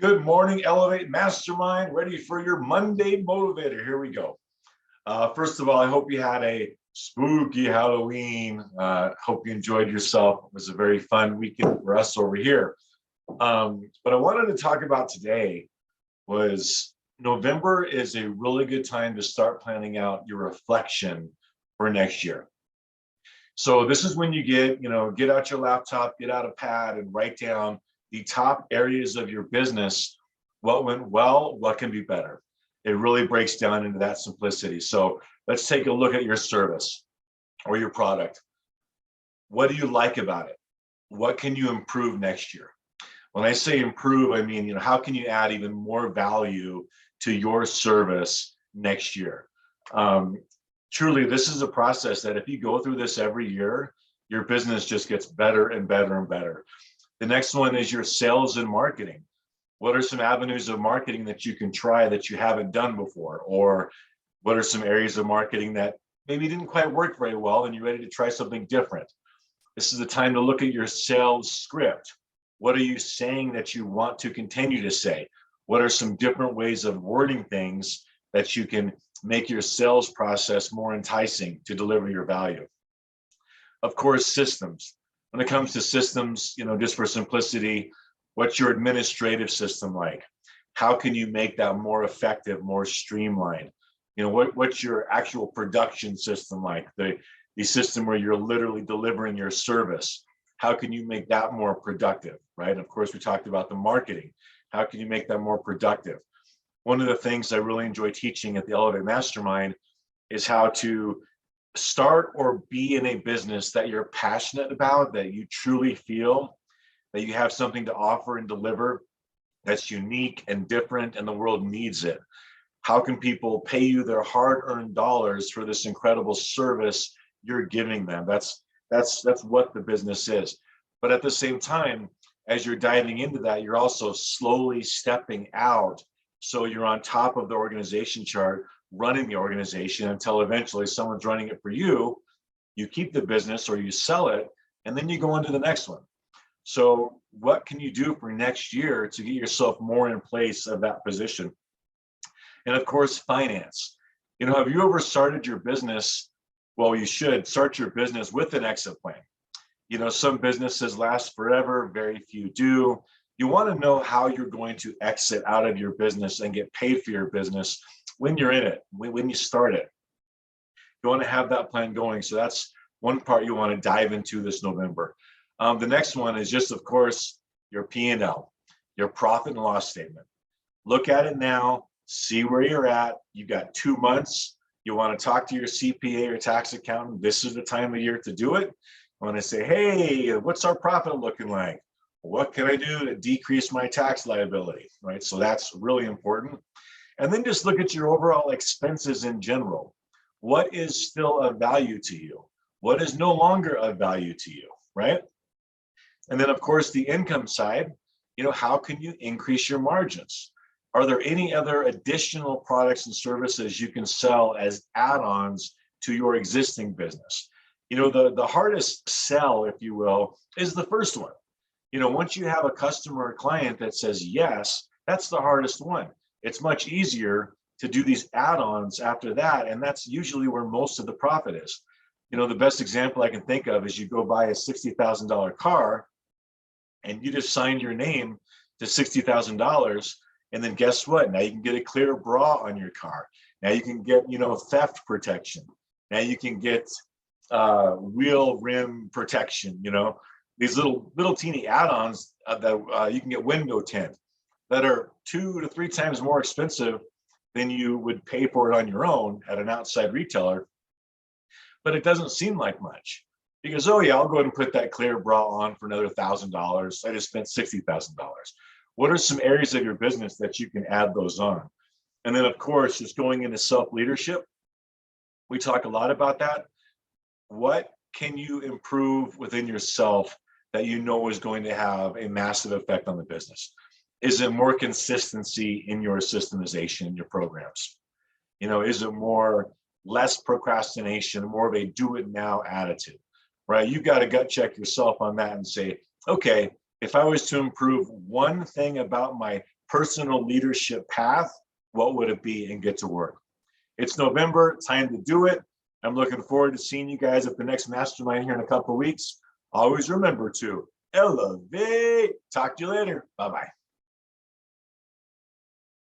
Good morning, Elevate Mastermind, ready for your Monday Motivator. Here we go. First of all, I hope you had a spooky Halloween. Hope you enjoyed yourself. It was a very fun weekend for us over here. What I wanted to talk about today was November is a really good time to start planning out your reflection for next year. So this is when you get out your laptop, get out a pad and write down the top areas of your business, what went well, what can be better. It really breaks down into that simplicity. So let's take a look at your service or your product. What do you like about it? What can you improve next year? When I say improve, I mean, how can you add even more value to your service next year? Truly, this is a process that if you go through this every year, your business just gets better and better and better. The next one is your sales and marketing. What are some avenues of marketing that you can try that you haven't done before? Or what are some areas of marketing that maybe didn't quite work very well and you're ready to try something different? This is the time to look at your sales script. What are you saying that you want to continue to say? What are some different ways of wording things that you can make your sales process more enticing to deliver your value? Of course, systems. When it comes to systems, just for simplicity, what's your administrative system like? How can you make that more effective, more streamlined? What's your actual production system like? The system where you're literally delivering your service. How can you make that more productive, right? And of course, we talked about the marketing. How can you make that more productive? One of the things I really enjoy teaching at the Elevate Mastermind is how to start or be in a business that you're passionate about, that you truly feel that you have something to offer and deliver that's unique and different and the world needs it. How can people pay you their hard-earned dollars for this incredible service you're giving them? That's what the business is. But at the same time, as you're diving into that, you're also slowly stepping out. So you're on top of the organization chart, running the organization until eventually someone's running it for you. You keep the business or you sell it, and then you go on to the next one. So what can you do for next year to get yourself more in place of that position? And of course, finance. Have you ever started your business? Well, you should start your business with an exit plan. Some businesses last forever, very few do. You want to know how you're going to exit out of your business and get paid for your business when you're in it, when you start it. You want to have that plan going. So that's one part you want to dive into this November. The next one is just, of course, your P&L, your profit and loss statement. Look at it now, see where you're at. You've got 2 months. You want to talk to your CPA or tax accountant. This is the time of year to do it. You want to say, hey, what's our profit looking like? What can I do to decrease my tax liability, right? So that's really important. And then just look at your overall expenses in general. What is still of value to you? What is no longer of value to you, right? And then, of course, the income side, how can you increase your margins? Are there any other additional products and services you can sell as add-ons to your existing business? The hardest sell, if you will, is the first one. Once you have a customer or client that says yes, that's the hardest one. It's much easier to do these add-ons after that, and that's usually where most of the profit is. The best example I can think of is you go buy a $60,000 car and you just signed your name to $60,000, and then guess what? Now you can get a clear bra on your car. Now you can get, theft protection. Now you can get wheel rim protection, these little teeny add-ons that you can get window tint that are 2 to 3 times more expensive than you would pay for it on your own at an outside retailer. But it doesn't seem like much because, oh yeah, I'll go ahead and put that clear bra on for another $1,000. I just spent $60,000. What are some areas of your business that you can add those on? And then of course, just going into self-leadership, we talk a lot about that. What can you improve within yourself that is going to have a massive effect on the business? Is it more consistency in your systemization in your programs? Is it less procrastination, more of a do it now attitude, right? You've got to gut check yourself on that and say, okay, if I was to improve one thing about my personal leadership path, what would it be, and get to work. It's November, time to do it. I'm looking forward to seeing you guys at the next mastermind here in a couple of weeks. Always remember to elevate. Talk to you later. Bye-bye.